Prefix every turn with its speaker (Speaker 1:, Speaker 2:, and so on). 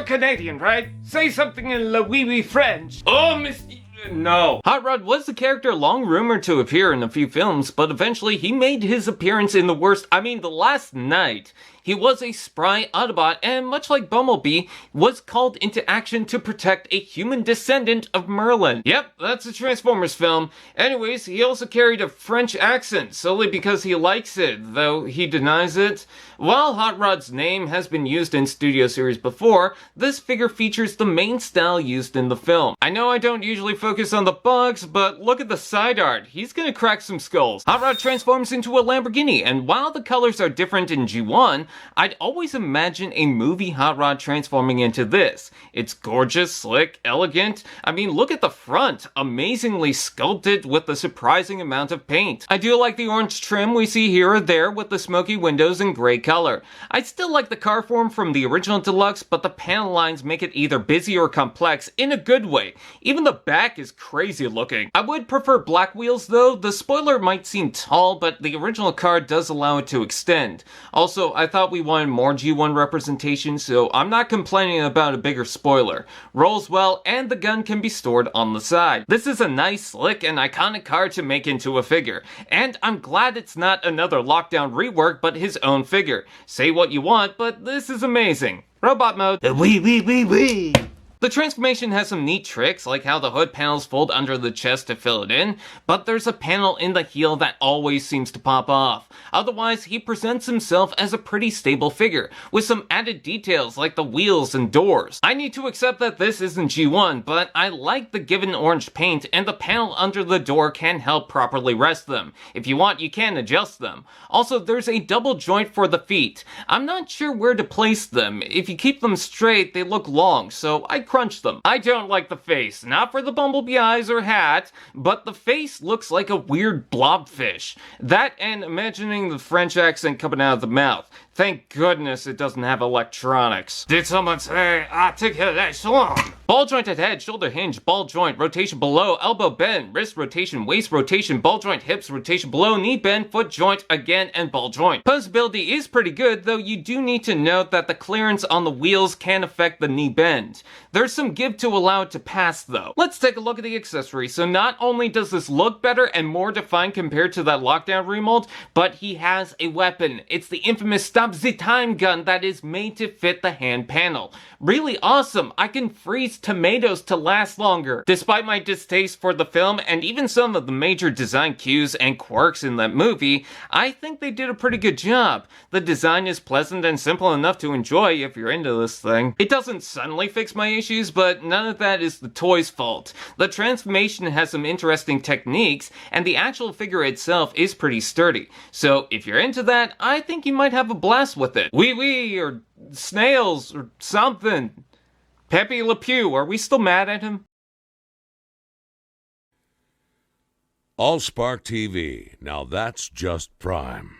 Speaker 1: Canadian, right? Say something in le wee French. Oh, Miss... No. Hot Rod was the character long rumored to appear in a few films, but eventually he made his appearance in The Last Night. He was a spry Autobot, and much like Bumblebee, was called into action to protect a human descendant of Merlin. Yep, that's a Transformers film. Anyways, he also carried a French accent, solely because he likes it, though he denies it. While Hot Rod's name has been used in studio series before, this figure features the main style used in the film. I know I don't usually focus on the bugs, but look at the side art. He's gonna crack some skulls. Hot Rod transforms into a Lamborghini, and while the colors are different in G1, I'd always imagine a movie Hot Rod transforming into this. It's gorgeous, slick, elegant. I mean, look at the front. Amazingly sculpted with a surprising amount of paint. I do like the orange trim we see here or there with the smoky windows and gray color. I still like the car form from the original Deluxe, but the panel lines make it either busy or complex in a good way. Even the back is crazy looking. I would prefer black wheels though. The spoiler might seem tall, but the original car does allow it to extend. Also, I thought we wanted more G1 representation, so I'm not complaining about a bigger spoiler. Rolls well, and the gun can be stored on the side. This is a nice, slick, and iconic car to make into a figure, and I'm glad it's not another Lockdown rework, but his own figure. Say what you want, but this is amazing. Robot mode. Wee. The transformation has some neat tricks, like how the hood panels fold under the chest to fill it in, but there's a panel in the heel that always seems to pop off. Otherwise, he presents himself as a pretty stable figure, with some added details like the wheels and doors. I need to accept that this isn't G1, but I like the given orange paint, and the panel under the door can help properly rest them. If you want, you can adjust them. Also, there's a double joint for the feet. I'm not sure where to place them. If you keep them straight, they look long, so I crunch them. I don't like the face, not for the Bumblebee eyes or hat, but the face looks like a weird blobfish. That and imagining the French accent coming out of the mouth. Thank goodness it doesn't have electronics. Did someone say articulation? Ball joint at head, shoulder hinge, ball joint, rotation below, elbow bend, wrist rotation, waist rotation, ball joint, hips rotation below, knee bend, foot joint again, and ball joint. Posability is pretty good, though you do need to note that the clearance on the wheels can affect the knee bend. There's some give to allow it to pass though. Let's take a look at the accessory. So not only does this look better and more defined compared to that Lockdown remold, but he has a weapon. It's the infamous Stop the Time gun that is made to fit the hand panel. Really awesome. I can freeze tomatoes to last longer. Despite my distaste for the film and even some of the major design cues and quirks in that movie, I think they did a pretty good job. The design is pleasant and simple enough to enjoy if you're into this thing. It doesn't suddenly fix my issues, but none of that is the toy's fault. The transformation has some interesting techniques, and the actual figure itself is pretty sturdy. So if you're into that, I think you might have a blast with it. Wee or snails or something. Pepe Le Pew, are we still mad at him?
Speaker 2: Allspark TV. Now that's just prime.